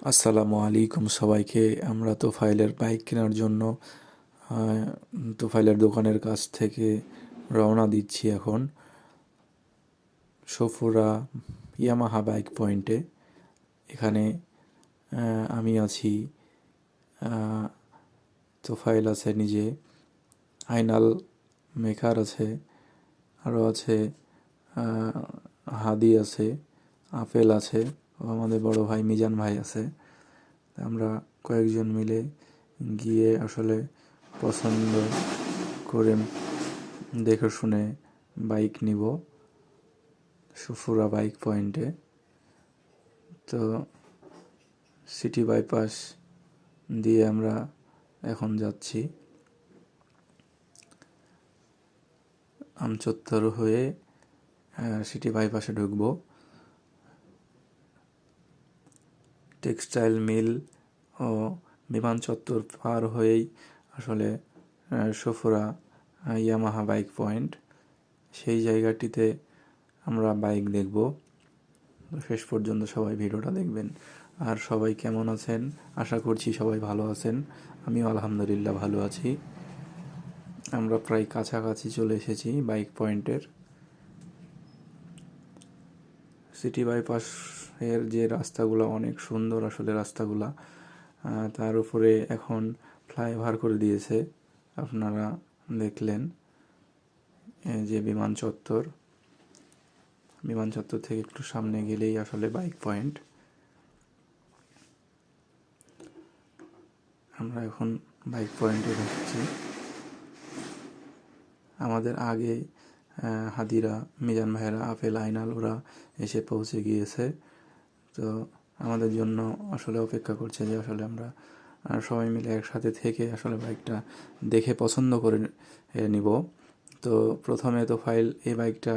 আসসালামু আলাইকুম সবাইকে। আমরা তোফাইলের বাইক কেনার জন্য আহ, তোফাইলের দোকানের কাছ থেকে রওনা দিচ্ছি এখন সফুরা ইয়ামাহা বাইক পয়েন্টে। এখানে আমি আছি, আহ, তোফাইল আছে নিজে, আইনাল মেকার আছে, আরও আছে আহ, হাদি আছে, আপেল আছে, ও আমাদের বড় ভাই মিজান ভাই আছে। আমরা কয়েকজন মিলে গিয়ে আসলে পছন্দ করে দেখে শুনে বাইক নিব সুফুরা বাইক পয়েন্টে। তো সিটি বাইপাস দিয়ে আমরা এখন যাচ্ছি আমচত্বর হয়ে সিটি বাইপাসে ঢুকবো। টেক্সটাইল মিল ও বিমান চত্বর পার হয়েই আসলে সফুরা ইয়ামাহা বাইক পয়েন্ট। সেই জায়গাটিতে আমরা বাইক দেখব। শেষ পর্যন্ত সবাই ভিডিওটা দেখবেন। আর সবাই কেমন আছেন? আশা করছি সবাই ভালো আছেন। আমিও আলহামদুলিল্লাহ ভালো আছি। আমরা প্রায় কাছাকাছি চলে এসেছি বাইক পয়েন্টের। সিটি বাইপাসের যে রাস্তাগুলো অনেক সুন্দর আসলে রাস্তাগুলা, তার উপরে এখন ফ্লাইওভার করে দিয়েছে। আপনারা দেখলেন যে বিমান চত্বর থেকে একটু সামনে গেলেই আসলে বাইক পয়েন্ট। আমরা এখন বাইক পয়েন্টে ঢুকছি। আমাদের আগে হাদিরা, মিজান ভাইরা, আপেল, আইনাল ওরা এসে পৌঁছে গিয়েছে। তো আমাদের জন্য আসলে অপেক্ষা করছে যে আসলে আমরা সবাই মিলে একসাথে থেকে আসলে বাইকটা দেখে পছন্দ করে নিব। তো প্রথমে তো ফাইল এই বাইকটা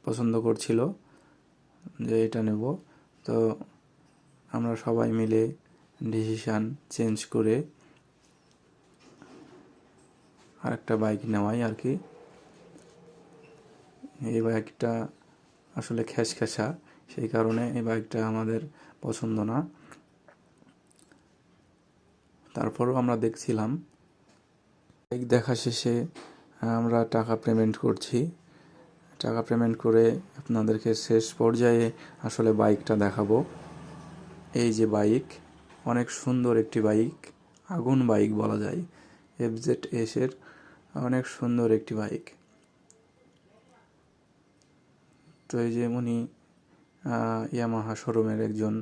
পছন্দ করছিল যে এটা নেব। তো আমরা সবাই মিলে ডিসিশান চেঞ্জ করে আরেকটা বাইক নেওয়াই আর কি। এই বাইকটা আসলে খ্যাসখ্যাসা, সেই কারণে এই বাইকটা আমাদের পছন্দ না। তারপরেও আমরা দেখছিলাম। বাইক দেখা শেষে আমরা টাকা পেমেন্ট করছি। টাকা পেমেন্ট করে আপনাদেরকে শেষ পর্যায়ে আসলে বাইকটা দেখাবো। এই যে বাইক, অনেক সুন্দর একটি বাইক, আগুন বাইক বলা যায়। FZS এর অনেক সুন্দর একটি বাইক। তো এই যে উনি ইয়ামাহা শোরুমের একজন